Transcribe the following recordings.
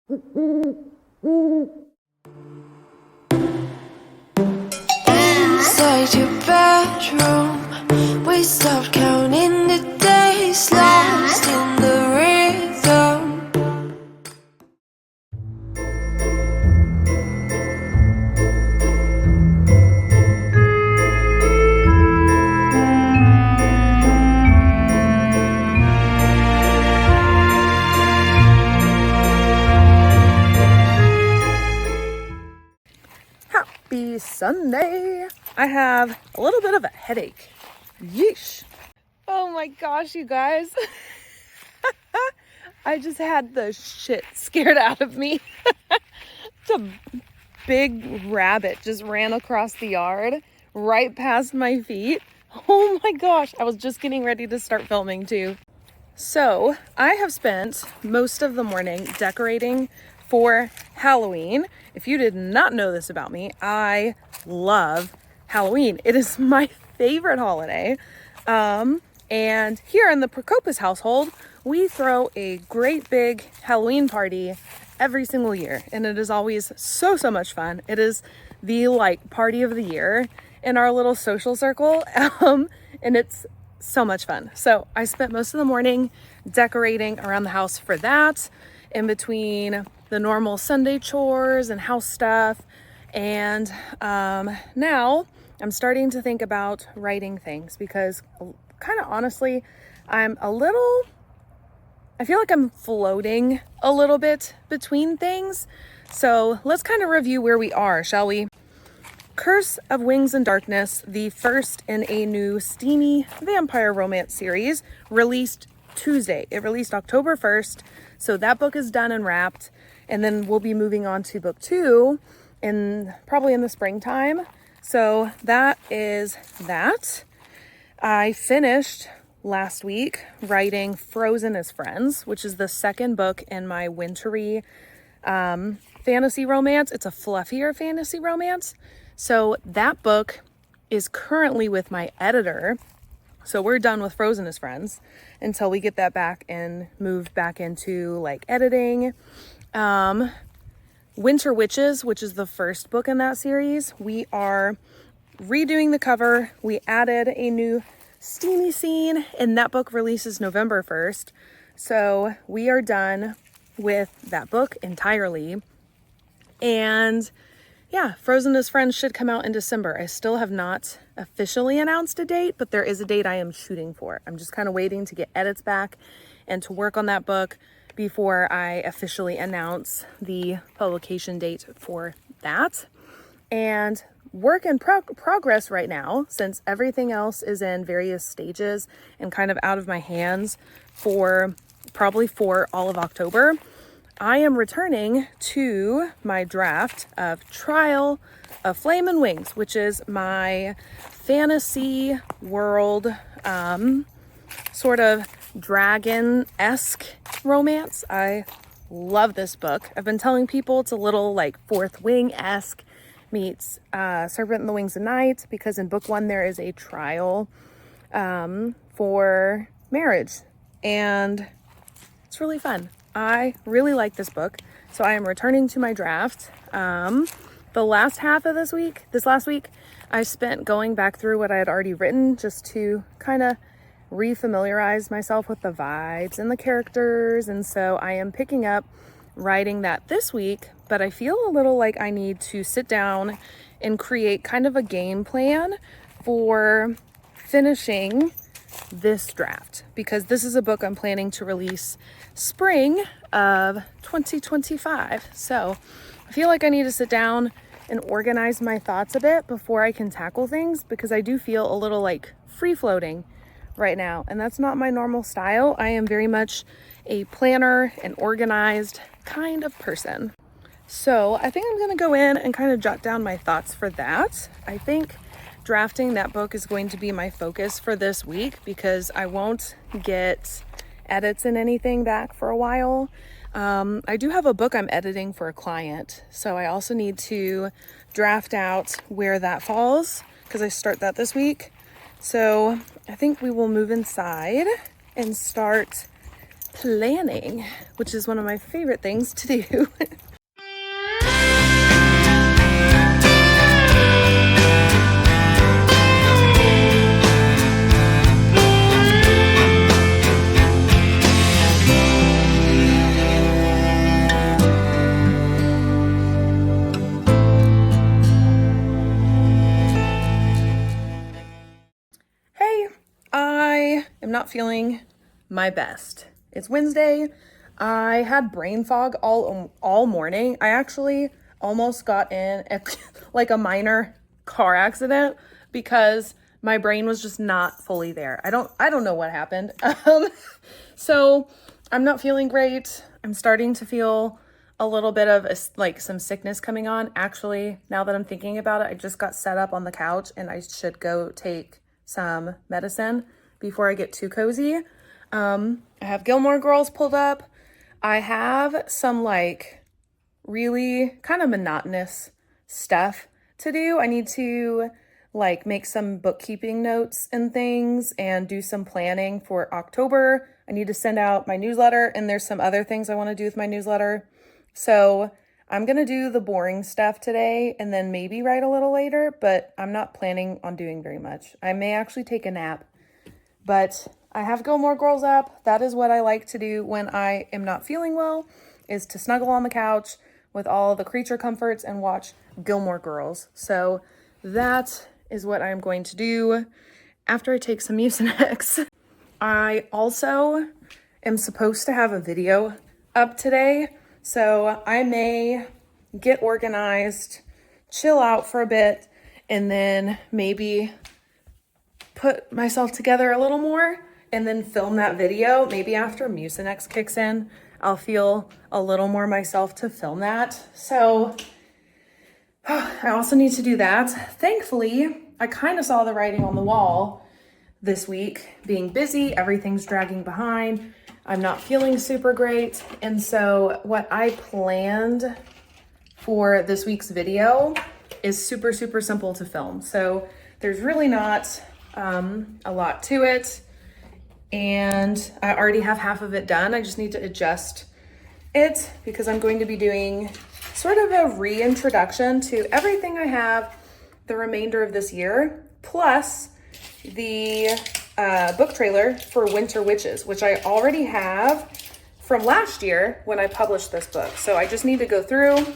Inside your bedroom, we stopped counting the days, lost in the rhythm. Happy Sunday! I have a little bit of a headache. Yeesh. Oh my gosh, you guys. I just had the shit scared out of me. A big rabbit just ran across the yard right past my feet. Oh my gosh, I was just getting ready to start filming too. So I have spent most of the morning decorating for Halloween. If you did not know this about me, I love Halloween. It is my favorite holiday. And here in the Prokopis household, we throw a great big Halloween party every single year. And it is always so much fun. It is the party of the year in our little social circle. And it's so much fun. So I spent most of the morning decorating around the house for that, in between the normal Sunday chores and house stuff. And now I'm starting to think about writing things because kind of honestly, I feel like I'm floating a little bit between things. So let's kind of review where we are, shall we? Curse of Wings and Darkness, the first in a new steamy vampire romance series, released Tuesday. It released October 1st, so that book is done and wrapped, and then we'll be moving on to book 2 probably in the springtime. So that is that. I finished last week writing Frozen as Friends, which is the second book in my wintry fantasy romance. It's a fluffier fantasy romance. So that book is currently with my editor. So we're done with Frozen as Friends until we get that back and move back into editing. Winter Witches, which is the first book in that series, we are redoing the cover. We added a new steamy scene, and that book releases November 1st. So we are done with that book entirely. And yeah, Frozen as Friends should come out in December. I still have not officially announced a date, but there is a date I am shooting for. I'm just kind of waiting to get edits back and to work on that book before I officially announce the publication date for that. And work in progress right now, since everything else is in various stages and kind of out of my hands for all of October. I am returning to my draft of Trial of Flame and Wings, which is my fantasy world, sort of dragon-esque romance. I love this book. I've been telling people it's a little Fourth Wing-esque meets Serpent in the Wings of Night, because in book 1 there is a trial for marriage, and it's really fun. I really like this book, so I am returning to my draft. The last half of this last week, I spent going back through what I had already written just to kind of refamiliarize myself with the vibes and the characters, and so I am picking up writing that this week, but I feel a little like I need to sit down and create kind of a game plan for finishing this draft, because this is a book I'm planning to release spring of 2025. So I feel like I need to sit down and organize my thoughts a bit before I can tackle things, because I do feel a little free floating right now, and that's not my normal style. I am very much a planner and organized kind of person. So I think I'm going to go in and kind of jot down my thoughts for that. I think drafting that book is going to be my focus for this week, because I won't get edits and anything back for a while. I do have a book I'm editing for a client, so I also need to draft out where that falls, because I start that this week. So I think we will move inside and start planning, which is one of my favorite things to do. Hey, I am not feeling my best. It's Wednesday. I had brain fog all morning. I actually almost got in like a minor car accident because my brain was just not fully there. I don't know what happened. So I'm not feeling great. I'm starting to feel a little bit of some sickness coming on. Actually, now that I'm thinking about it, I just got set up on the couch and I should go take some medicine before I get too cozy. I have Gilmore Girls pulled up. I have some really kind of monotonous stuff to do. I need to make some bookkeeping notes and things and do some planning for October. I need to send out my newsletter, and there's some other things I want to do with my newsletter. So I'm going to do the boring stuff today and then maybe write a little later, but I'm not planning on doing very much. I may actually take a nap, but I have Gilmore Girls up. That is what I like to do when I am not feeling well, is to snuggle on the couch with all the creature comforts and watch Gilmore Girls. So that is what I'm going to do after I take some Mucinex. I also am supposed to have a video up today, so I may get organized, chill out for a bit, and then maybe put myself together a little more and then film that video. Maybe after Mucinex kicks in, I'll feel a little more myself to film that. So I also need to do that. Thankfully, I kind of saw the writing on the wall this week. Being busy, everything's dragging behind. I'm not feeling super great. And so what I planned for this week's video is super, super simple to film. So there's really not a lot to it. And I already have half of it done. I just need to adjust it because I'm going to be doing sort of a reintroduction to everything I have the remainder of this year, plus the book trailer for Winter Witches, which I already have from last year when I published this book. So I just need to go through,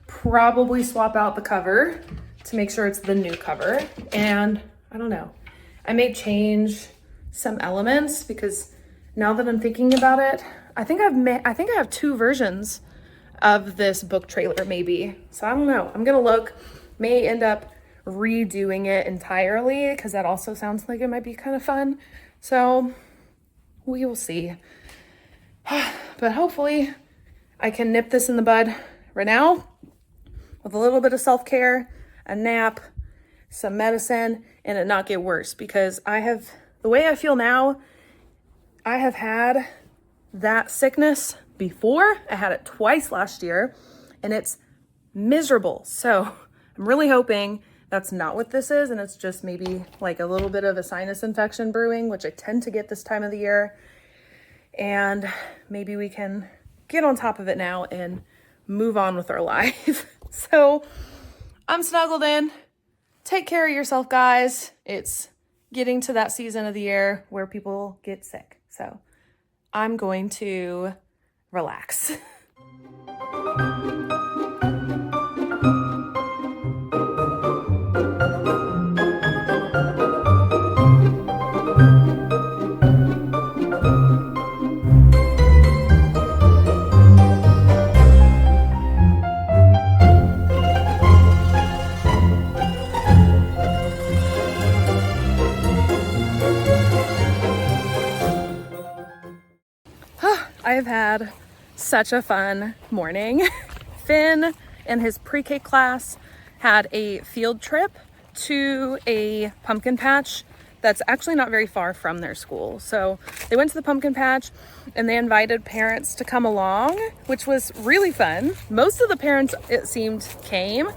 probably swap out the cover to make sure it's the new cover. And I don't know, I may change some elements because now that I'm thinking about it, I think I have two versions of this book trailer maybe. So I don't know. I'm gonna look, may end up redoing it entirely because that also sounds like it might be kind of fun. So we will see. But hopefully I can nip this in the bud right now with a little bit of self-care, a nap, some medicine, and it not get worse because the way I feel now, I have had that sickness before. I had it twice last year and it's miserable. So I'm really hoping that's not what this is and it's just maybe like a little bit of a sinus infection brewing, which I tend to get this time of the year. And maybe we can get on top of it now and move on with our life. So I'm snuggled in. Take care of yourself, guys. It's getting to that season of the year where people get sick. So I'm going to relax. I have had such a fun morning. Finn and his pre-K class had a field trip to a pumpkin patch that's actually not very far from their school. So they went to the pumpkin patch and they invited parents to come along, which was really fun. Most of the parents, it seemed, came,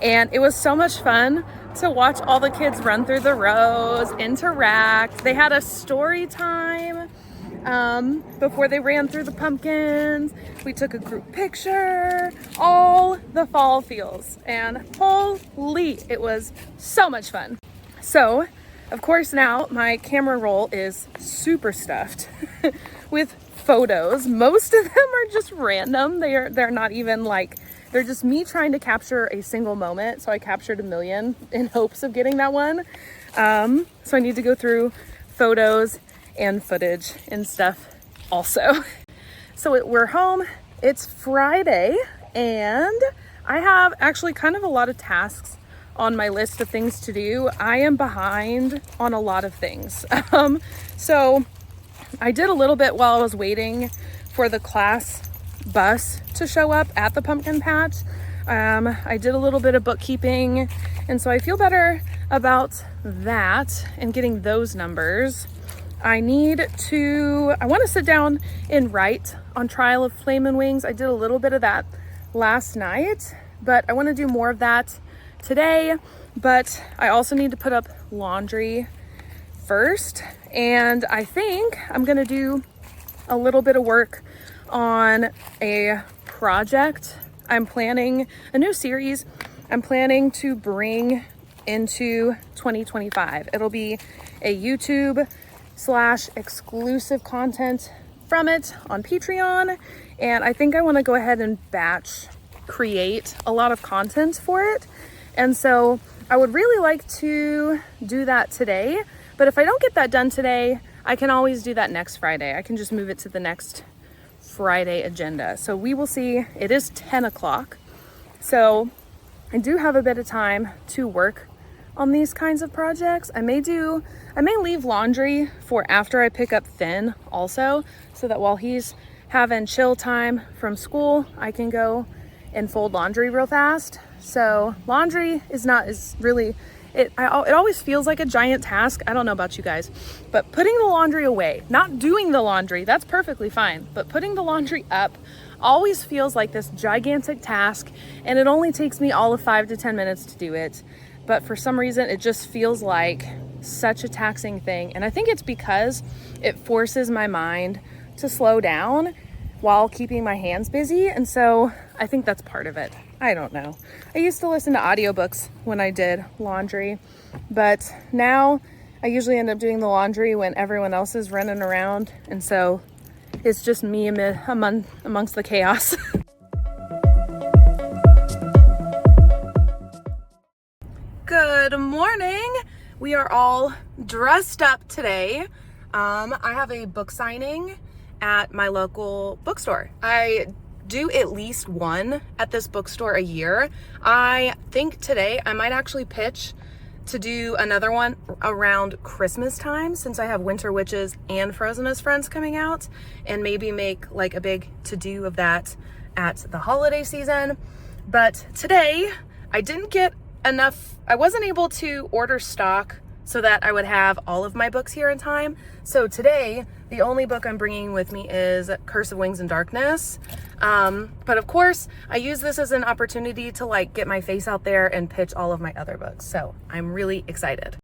and it was so much fun to watch all the kids run through the rows, interact. They had a story time before they ran through the pumpkins. We took a group picture, all the fall feels, and holy, it was so much fun. So, of course, now my camera roll is super stuffed with photos. Most of them are just random. They're not even like, they're just me trying to capture a single moment. So I captured 1 million in hopes of getting that one. So I need to go through photos and footage and stuff also. So we're home. It's Friday and I have actually kind of a lot of tasks on my list of things to do. I am behind on a lot of things. So I did a little bit while I was waiting for the class bus to show up at the pumpkin patch. I did a little bit of bookkeeping, and so I feel better about that and getting those numbers. I want to sit down and write on Trial of Flame and Wings. I did a little bit of that last night, but I want to do more of that today. But I also need to put up laundry first, and I think I'm gonna do a little bit of work on a project. I'm planning a new series I'm planning to bring into 2025. It'll be a YouTube / exclusive content from it on Patreon, and I think I want to go ahead and batch create a lot of content for it. And so I would really like to do that today, but if I don't get that done today, I can always do that next Friday. I can just move it to the next Friday agenda. So we will see. It is 10 o'clock. So I do have a bit of time to work on these kinds of projects. I may leave laundry for after I pick up Finn also, so that while he's having chill time from school, I can go and fold laundry real fast. So laundry is really, it always feels like a giant task. I don't know about you guys, but putting the laundry away, not doing the laundry, that's perfectly fine. But putting the laundry up always feels like this gigantic task, and it only takes me all of 5 to 10 minutes to do it. But for some reason, it just feels like such a taxing thing. And I think it's because it forces my mind to slow down while keeping my hands busy. And so I think that's part of it. I don't know. I used to listen to audiobooks when I did laundry, but now I usually end up doing the laundry when everyone else is running around. And so it's just me amongst the chaos. Good morning. We are all dressed up today. I have a book signing at my local bookstore. I do at least one at this bookstore a year. I think today I might actually pitch to do another one around Christmas time, since I have Winter Witches and Frozen as Friends coming out, and maybe make like a big to-do of that at the holiday season. But today I didn't get enough. I wasn't able to order stock so that I would have all of my books here in time. So today, the only book I'm bringing with me is Curse of Wings and Darkness. But of course, I use this as an opportunity to like get my face out there and pitch all of my other books. So I'm really excited.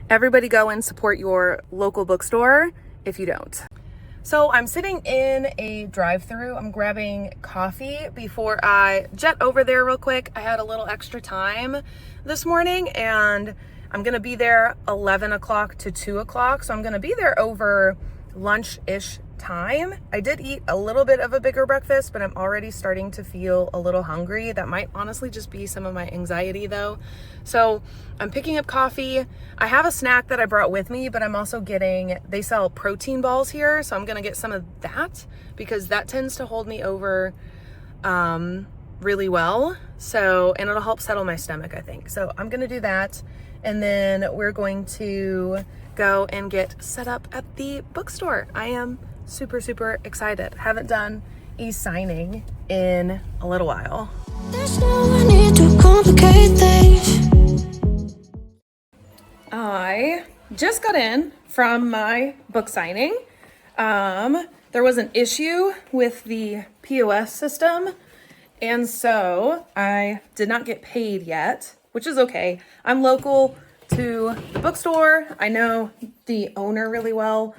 Everybody go and support your local bookstore if you don't. So I'm sitting in a drive-thru. I'm grabbing coffee before I jet over there real quick. I had a little extra time this morning, and I'm gonna be there 11 o'clock to 2 o'clock. So I'm gonna be there over lunch-ish time. I did eat a little bit of a bigger breakfast, but I'm already starting to feel a little hungry. That might honestly just be some of my anxiety though. So I'm picking up coffee. I have a snack that I brought with me, but I'm also they sell protein balls here. So I'm gonna get some of that because that tends to hold me over really well. So, and it'll help settle my stomach, I think. So I'm gonna do that. And then we're going to go and get set up at the bookstore. I am super, super excited. Haven't done a signing in a little while. There's no need to complicate things. I just got in from my book signing. There was an issue with the POS system, and so I did not get paid yet, which is okay. I'm local to the bookstore. I know the owner really well,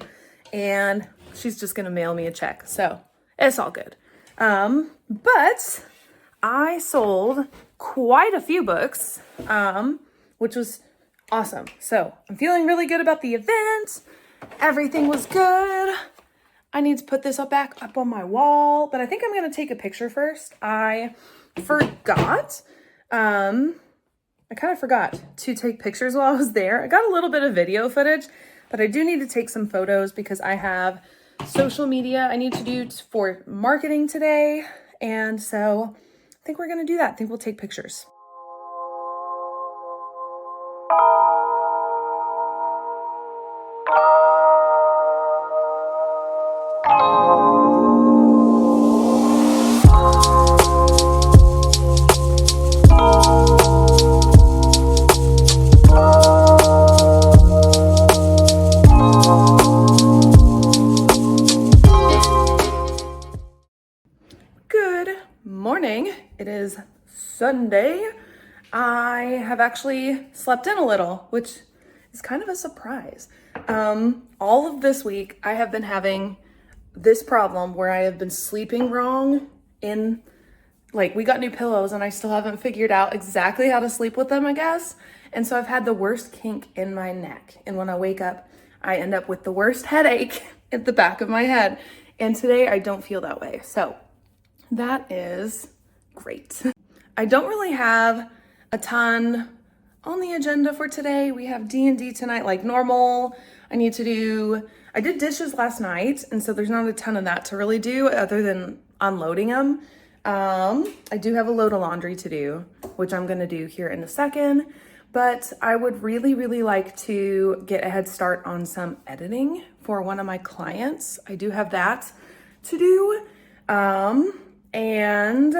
and she's just gonna mail me a check. So it's all good. But I sold quite a few books, which was awesome. So I'm feeling really good about the event. Everything was good. I need to put this back up on my wall, but I think I'm gonna take a picture first. I forgot. I kind of forgot to take pictures while I was there. I got a little bit of video footage, but I do need to take some photos because I have social media I need to do for marketing today. And so I think we're gonna do that. I think we'll take pictures. It is Sunday. I have actually slept in a little, which is kind of a surprise. All of this week, I have been having this problem where I have been sleeping wrong we got new pillows and I still haven't figured out exactly how to sleep with them, I guess. And so I've had the worst kink in my neck. And when I wake up, I end up with the worst headache at the back of my head. And today I don't feel that way. So that is great. I don't really have a ton on the agenda for today. We have D&D tonight like normal. I did dishes last night, and so there's not a ton of that to really do other than unloading them. I do have a load of laundry to do, which I'm gonna do here in a second, but I would really, really like to get a head start on some editing for one of my clients. I do have that to do. And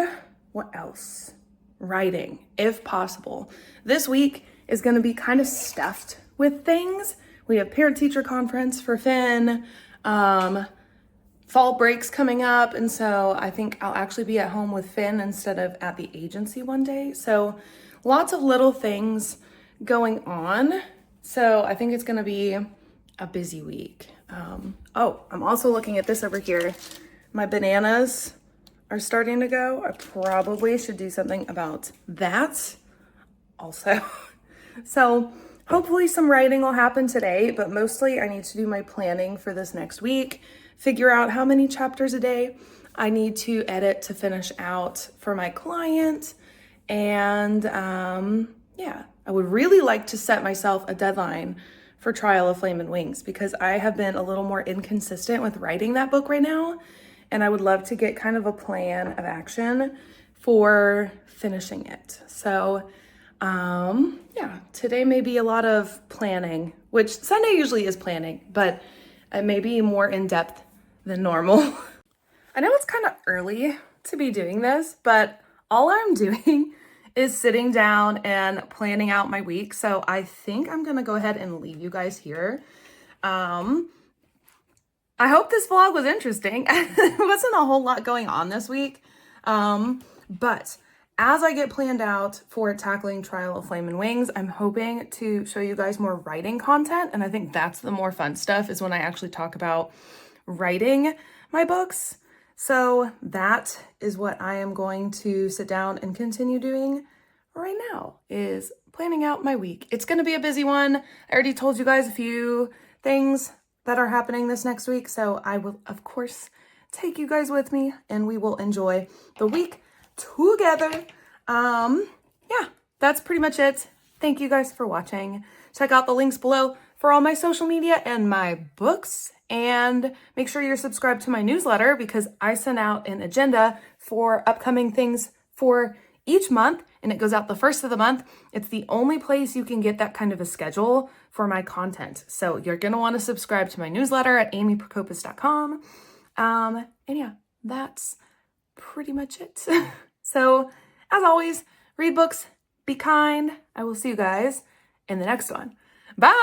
what else? Writing, if possible. This week is going to be kind of stuffed with things. We have parent-teacher conference for Finn, fall breaks coming up, and so I think I'll actually be at home with Finn instead of at the agency one day. So lots of little things going on. So I think it's going to be a busy week. I'm also looking at this over here. My bananas are starting to go. I probably should do something about that also. So hopefully some writing will happen today, but mostly I need to do my planning for this next week, figure out how many chapters a day I need to edit to finish out for my client. And I would really like to set myself a deadline for Trial of Flame and Wings because I have been a little more inconsistent with writing that book right now. And I would love to get kind of a plan of action for finishing it. So, today may be a lot of planning, which Sunday usually is planning, but it may be more in depth than normal. I know it's kind of early to be doing this, but all I'm doing is sitting down and planning out my week. So I think I'm gonna go ahead and leave you guys here. I hope this vlog was interesting. There wasn't a whole lot going on this week. But as I get planned out for tackling Trial of Flame and Wings, I'm hoping to show you guys more writing content. And I think that's the more fun stuff is when I actually talk about writing my books. So that is what I am going to sit down and continue doing right now, is planning out my week. It's going to be a busy one. I already told you guys a few things that are happening this next week. So I will, of course, take you guys with me and we will enjoy the week together. That's pretty much it. Thank you guys for watching. Check out the links below for all my social media and my books. And make sure you're subscribed to my newsletter because I send out an agenda for upcoming things for each month, and it goes out the first of the month. It's the only place you can get that kind of a schedule for my content. So you're going to want to subscribe to my newsletter at amyprokopis.com. And yeah, that's pretty much it. So as always, read books, be kind. I will see you guys in the next one. Bye.